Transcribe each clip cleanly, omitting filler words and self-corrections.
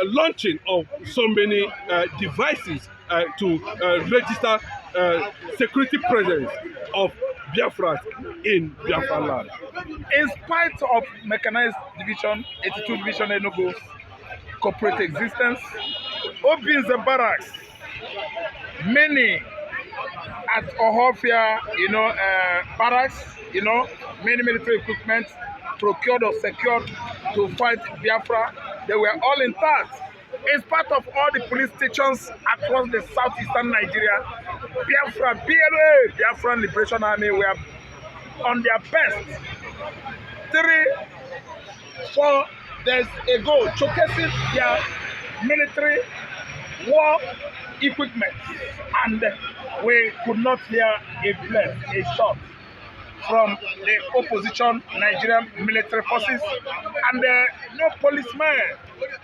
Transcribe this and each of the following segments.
launching of so many devices to register security presence of Biafra in Biafra land. In spite of mechanized division, 82 division Enugu's corporate existence, Obinze barracks, many at Ohofia, barracks, many military equipment procured or secured to fight Biafra, they were all intact. In spite of all the police stations across the southeastern Nigeria, Biafra, BLA, Biafran Liberation Army were on their best. 3-4 days ago, showcasing their military war equipment, and we could not hear a shot from the opposition Nigerian military forces, and no policemen,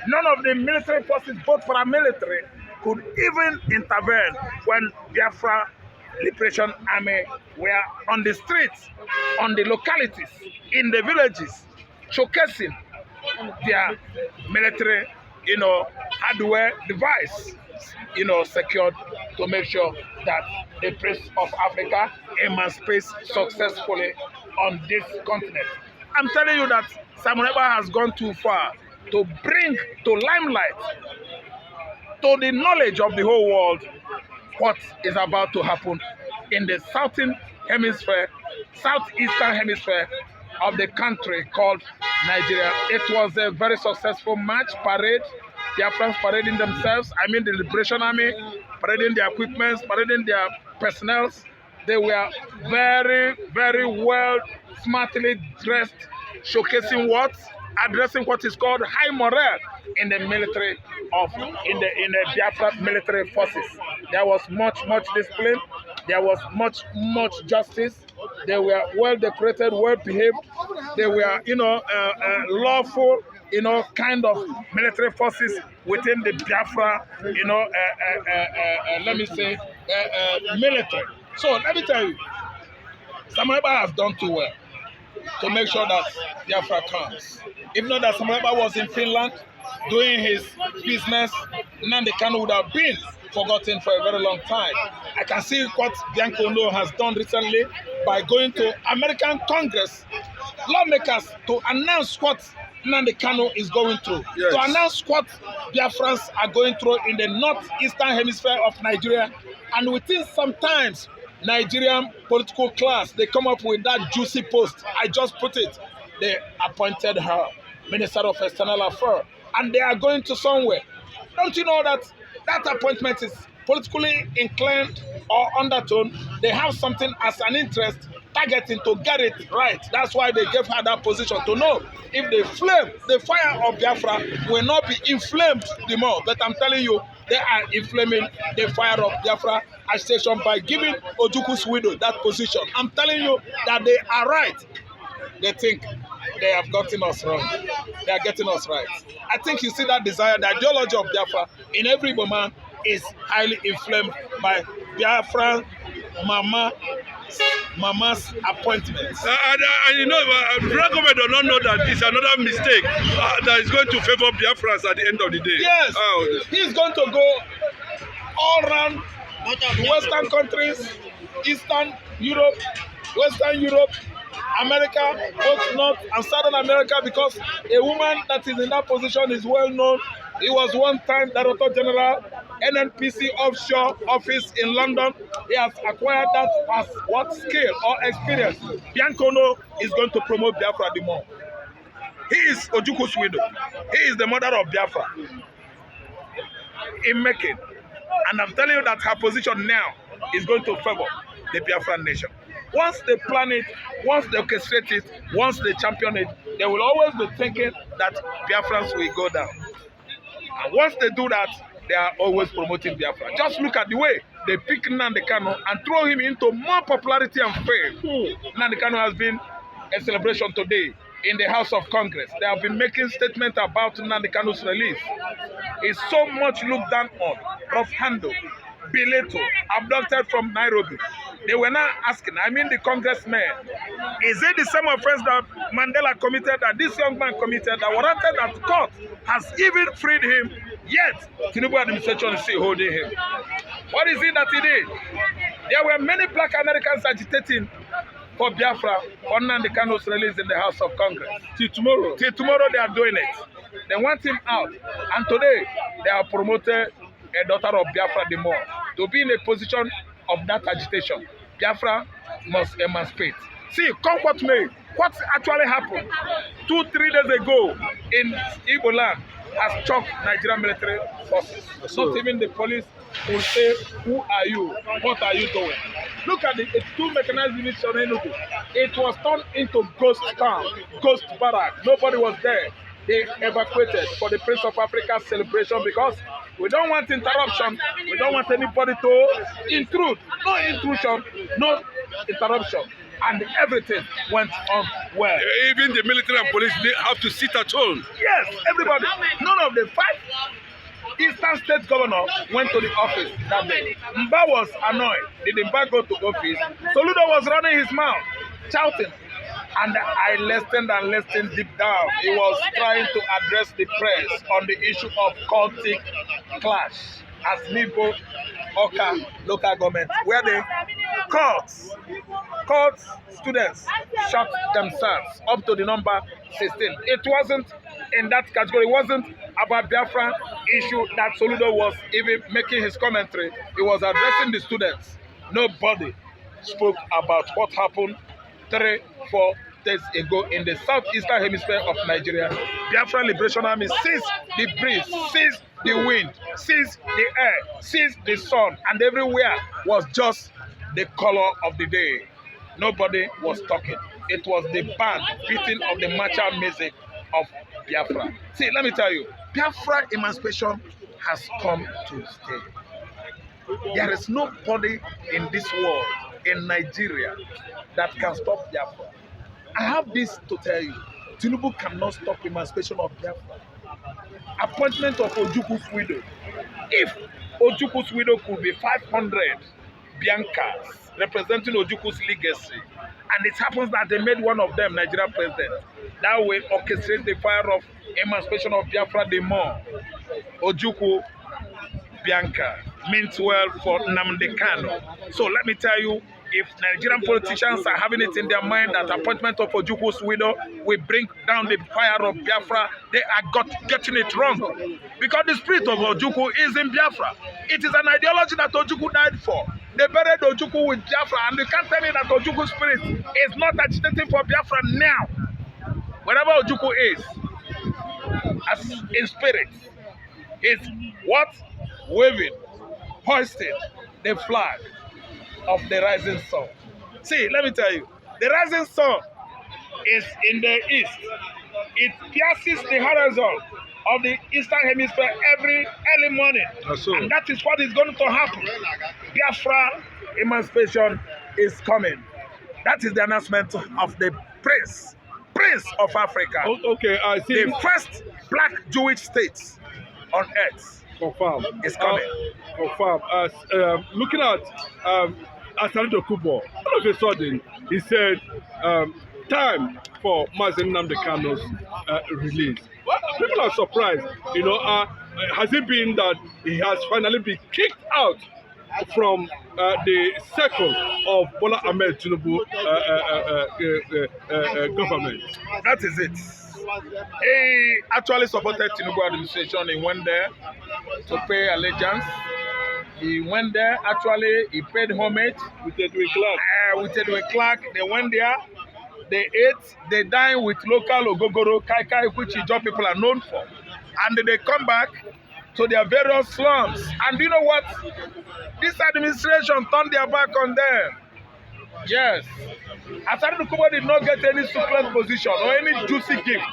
none of the military forces, both paramilitary, could even intervene when Biafra Liberation Army were on the streets, on the localities, in the villages, showcasing their military, hardware device, secured to make sure that the Prince of Africa emancipates successfully on this continent. I'm telling you that Simon Ekpa has gone too far to bring to limelight, to the knowledge of the whole world, what is about to happen in the southeastern hemisphere of the country called Nigeria. It was a very successful march, parade. Biafrans parading themselves, the Liberation Army, parading their equipments, parading their personnel. They were very, very well, smartly dressed, showcasing addressing what is called high morale in the military in the Biafra military forces. There was much discipline. There was much justice. They were well decorated, well behaved. They were, lawful, kind of military forces within the Biafra, military. So let me tell you, Simon Ekpa has done too well to make sure that Biafra comes. If not that Simon Ekpa was in Finland doing his business, Nnamdi Kanu would have been forgotten for a very long time. I can see what Bianca has done recently by going to American Congress, lawmakers, to announce what Nnamdi Kanu is going through, to announce what Biafrans are going through in the northeastern hemisphere of Nigeria. And within sometimes, Nigerian political class, they come up with that juicy post. I just put it. They appointed her Minister of External Affairs, and they are going to somewhere. Don't you know that that appointment is politically inclined or undertone? They have something as an interest, targeting to get it right. That's why they gave her that position, to know if the fire of Biafra will not be inflamed the more. But I'm telling you, they are inflaming the fire of Biafra agitation by giving Ojukwu's widow that position. I'm telling you that they are right. They think they have gotten us wrong. They are getting us right. I think you see that desire, the ideology of Biafra in every woman is highly inflamed by Biafra mama's appointments. Federal government do not know that it's another mistake that is going to favor Biafrans at the end of the day. Yes, he's going to go all around Western countries, Eastern Europe, Western Europe, America, both North and Southern America, because a woman that is in that position is well known. He was one time Director General, NNPC offshore office in London. He has acquired that as what skill or experience. Bianca is going to promote Biafra the more. He is Ojukwu's widow. He is the mother of Biafra in making. And I'm telling you that her position now is going to favor the Biafran nation. Once they plan it, once they orchestrate it, once they champion it, they will always be thinking that Biafrans will go down. And once they do that, they are always promoting Biafra. Just look at the way they pick Nnamdi Kanu and throw him into more popularity and fame. Nnamdi Kanu has been a celebration today in the House of Congress. They have been making statements about Nnamdi Kanu's release. He's so much looked down on, rough-handled, belittled, abducted from Nairobi. They were now asking, I mean the congressmen, is it the same offense that Mandela committed, that this young man committed, that warranted that court has even freed him, yet Tinubu administration is still holding him? What is it that he did? There were many black Americans agitating for Biafra, for Nnamdi Kanu's release in the House of Congress. Till tomorrow. Till tomorrow they are doing it. They want him out. And today they have promoted a daughter of Biafra the more to be in a position of that agitation. Biafra must emancipate. See, come what may, what actually happened 2-3 days ago in Igbo land has shocked Nigerian military forces. Not even the police will say, who are you? What are you doing? Look at the two mechanized units on Enugu. It was turned into ghost town, ghost barrack. Nobody was there. They evacuated for the Prince of Africa celebration because we don't want interruption. We don't want anybody to intrude. No intrusion, no interruption. And everything went on well. Even the military and police, they have to sit at home. Yes, everybody. None of the 5 Eastern State governor went to the office that day. Mba was annoyed. Did Mba go to office? Soludo was running his mouth, shouting. And I listened and listened deep down. He was trying to address the press on the issue of cultic clash as Nibo Oka local government, where the court students shot themselves up to the number 16. It wasn't in that category. It wasn't about Biafra issue that Soludo was even making his commentary. He was addressing the students. Nobody spoke about what happened 3-4 days ago in the southeastern hemisphere of Nigeria. Biafra Liberation Army seized the breeze, seized the wind, seized the air, seized the sun, and everywhere was just the color of the day. Nobody was talking. It was the band beating of the martial music of Biafra. See, let me tell you, Biafra emancipation has come to stay. There is nobody in this world, in Nigeria, that can stop Biafra. I have this to tell you. Tinubu cannot stop emancipation of Biafra. Appointment of Ojukwu's widow. If Ojukwu's widow could be 500 Biancas representing Ojukwu's legacy, and it happens that they made one of them Nigerian president, that will orchestrate the fire of emancipation of Biafra the more. Ojukwu, Bianca means well for Nnamdi Kanu. So let me tell you, if Nigerian politicians are having it in their mind that appointment of Ojukwu's widow will bring down the fire of Biafra, they are getting it wrong. Because the spirit of Ojukwu is in Biafra. It is an ideology that Ojukwu died for. They buried Ojukwu with Biafra, and you can't tell me that Ojukwu's spirit is not agitating for Biafra now. Wherever Ojukwu is, as in spirit, is what? Waving, hoisting the flag of the rising sun. See, let me tell you, the rising sun is in the east. It pierces the horizon of the eastern hemisphere every early morning. And that is what is going to happen. Biafra emancipation is coming. That is the announcement of the Prince of Africa. Okay, I see. The first black Jewish state on earth. Confirm. Is coming. Confirm. Looking at Asarido Kubo, all of a sudden he said time for Mazen Nnamdi Kanu's release. Well, people are surprised. You know, has it been that he has finally been kicked out from the circle of Bola Ahmed Tinubu government? That is it. He actually supported Tinubu administration. He went there to pay allegiance. He went there, actually, he paid homage with Edwin Clark. They went there, they ate, they dined with local Ogogoro, Kaikai, which Ijaw people are known for. And they come back to their various slums. And you know what? This administration turned their back on them. Yes. Asarido Kubo did not get any succulent position or any juicy gift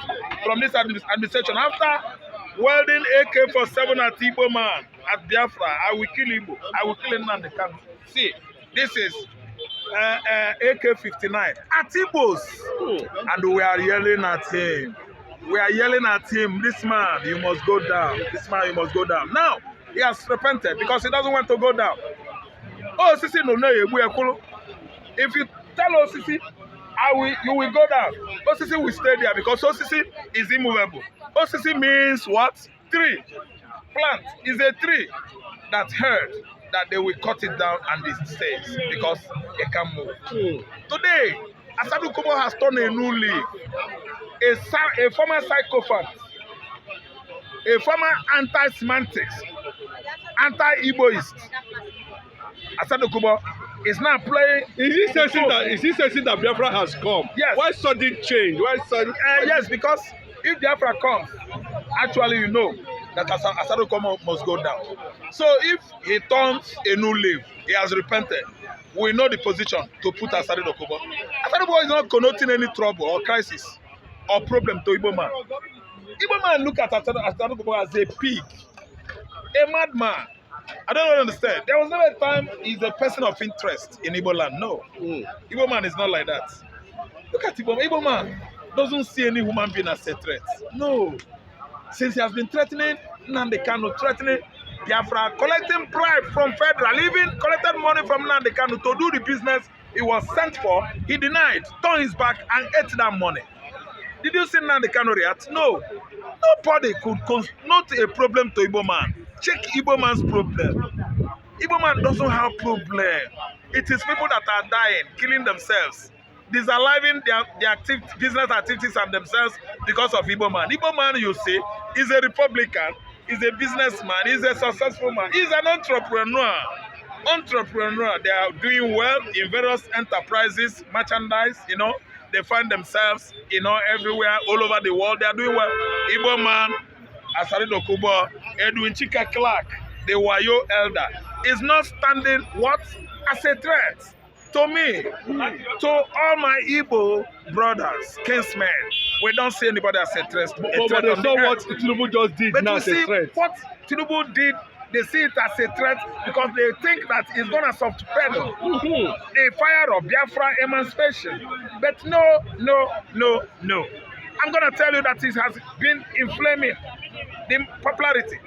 from this administration. After welding AK-47 at Igbo man, at Biafra, I will kill Igbo. I will kill Nnamdi Kanu. See, this is AK-59 at Igbos. And we are yelling at him. We are yelling at him, this man, you must go down. This man, you must go down. Now, he has repented because he doesn't want to go down. Oh, Sisi no no, If you tell Osisi, you will go down. Osisi will stay there because Osisi is immovable. Osisi means what? Tree. Plant is a tree that heard that they will cut it down and it stays because it can move. Today, Asadu Kubo has turned a new leaf. A former psychopath, a former anti-semantics, anti-Igboist, Asadu Kubo is now playing. Is he saying that Biafra has come? Yes. Why sudden change? Why sudden? Yes, because if Biafra comes, actually you know that Asadu Kubo must go down. So if he turns a new leaf, he has repented. We know the position to put Asadu Kubo. Asadu Kubo is not connoting any trouble or crisis or problem to Igbo man. Igbo man look at Asadu Kubo as a pig, a madman. I don't understand. There was never a time he's a person of interest in Igbo land. No. Igbo man is not like that. Look at Igbo. Igbo man doesn't see any human being as a threat. No. Since he has been threatening Nnamdi Kanu, threatening Biafra, collecting bribe from federal, even collected money from Nnamdi Kanu to do the business he was sent for, he denied, turned his back and ate that money. Did you see Nnamdi Kanu react? No. Nobody could not a problem to Igbo man. Check Igbo man's problem. Igbo man doesn't have problem. It is people that are dying, killing themselves, disaliving their business activities and themselves because of Igbo man. Igbo man, you see, is a Republican, is a businessman, is a successful man, is an entrepreneur. They are doing well in various enterprises, merchandise, you know. They find themselves, you know, everywhere, all over the world. They are doing well. Igbo man, Asari Kubo, Edwin Chika Clark, the Wayo elder, is not standing what? As a threat to me, to all my Igbo brothers, kinsmen. We don't see anybody as a threat. But they saw what Tinubu just did but now you as a see threat. What Tinubu did, they see it as a threat because they think that it's going to soft pedal the fire of Biafra emancipation. But no. I'm going to tell you that it has been inflaming the popularity.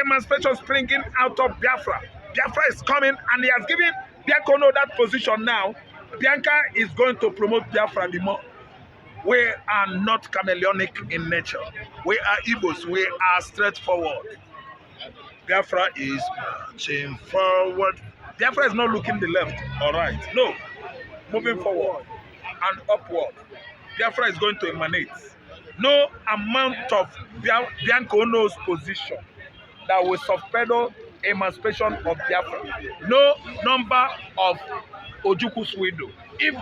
Emancipation springing out of Biafra. Biafra is coming and he has given Bianca that position now. Bianca is going to promote Biafra the more. We are not chameleonic in nature. We are Igbos. We are straightforward. Biafra is marching forward. Biafra is not looking the left or right. No. Moving forward and upward. Biafra is going to emanate. No amount of Bianca Ono's position that will subpedal emancipation of Biafra. No number of Ojukwu's widow. If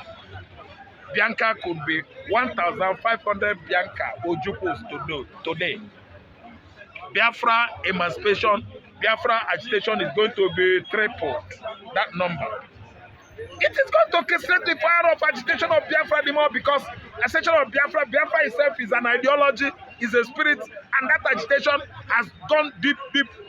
Bianca could be 1,500 Bianca Ojukwu's today, Biafra emancipation, Biafra agitation is going to be tripled. That number. It is going to castrate the power of agitation of Biafra the more because agitation of Biafra itself is an ideology, is a spirit, and that agitation has gone deep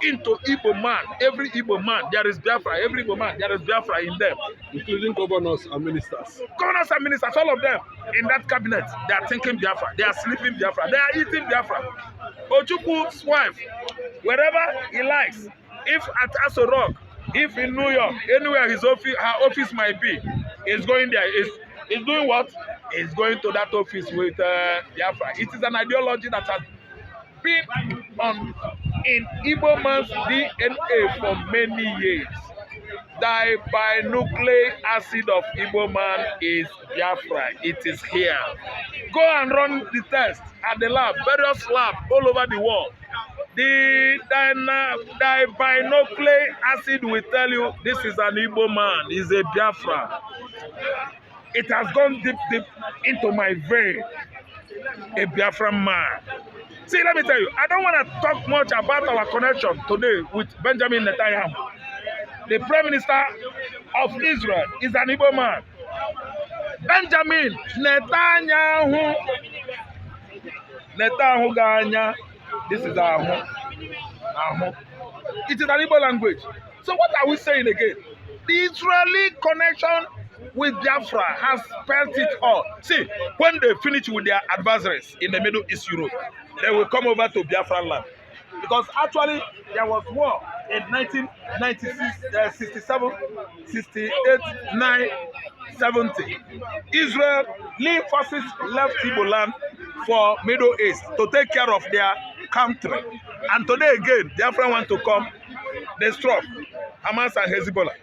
into Igbo man. Every Igbo man, there is Biafra. Every Igbo man, there is Biafra in them. Including governors and ministers. Governors and ministers, all of them in that cabinet, they are thinking Biafra. They are sleeping Biafra. They are eating Biafra. Ojukwu's wife, wherever he likes, if at Aso Rock, if in New York, anywhere her office might be, is going there. Is doing what? Is going to that office with Biafra. It is an ideology that has been in Igbo man's DNA for many years. The binucleic acid of Igbo man is Biafra. It is here. Go and run the test at the lab, various labs all over the world. The binucleic acid will tell you this is an Igbo man, is a Biafra. It has gone deep into my vein, a Biafra man. See, let me tell you, I don't want to talk much about our connection today with Benjamin Netanyahu. The Prime Minister of Israel is an Igbo man. Benjamin Netanyahu. Netanyahu Ganya. This is Ahu. It is an Igbo language. So what are we saying again? The Israeli connection with Biafra has spelled it all. See, when they finish with their adversaries in the Middle East Europe, they will come over to Biafra land. Because actually, there was war in 1996, 67, 68, 9, 70. Israel forces left Igbo land for Middle East to take care of their country. And today again, Biafra want to come, they struck Hamas and Hezbollah.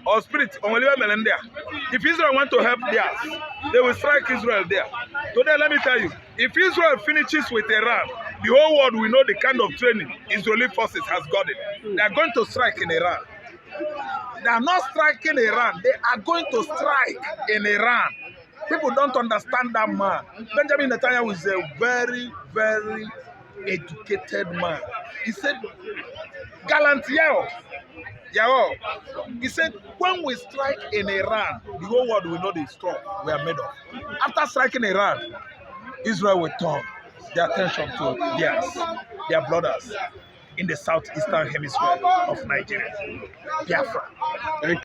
Or spirit, if Israel want to help theirs, they will strike Israel there. Today, let me tell you, if Israel finishes with Iran, the whole world will know the kind of training Israeli forces has gotten. They are going to strike in Iran. They are not striking Iran. They are going to strike in Iran. People don't understand that man. Benjamin Netanyahu is a very, very educated man. He said, gallant Yao. He said, when we strike in Iran, the whole world will know the strong we are made of. After striking Iran, Israel will turn their attention to their brothers in the southeastern hemisphere of Nigeria, Biafra. Thank you.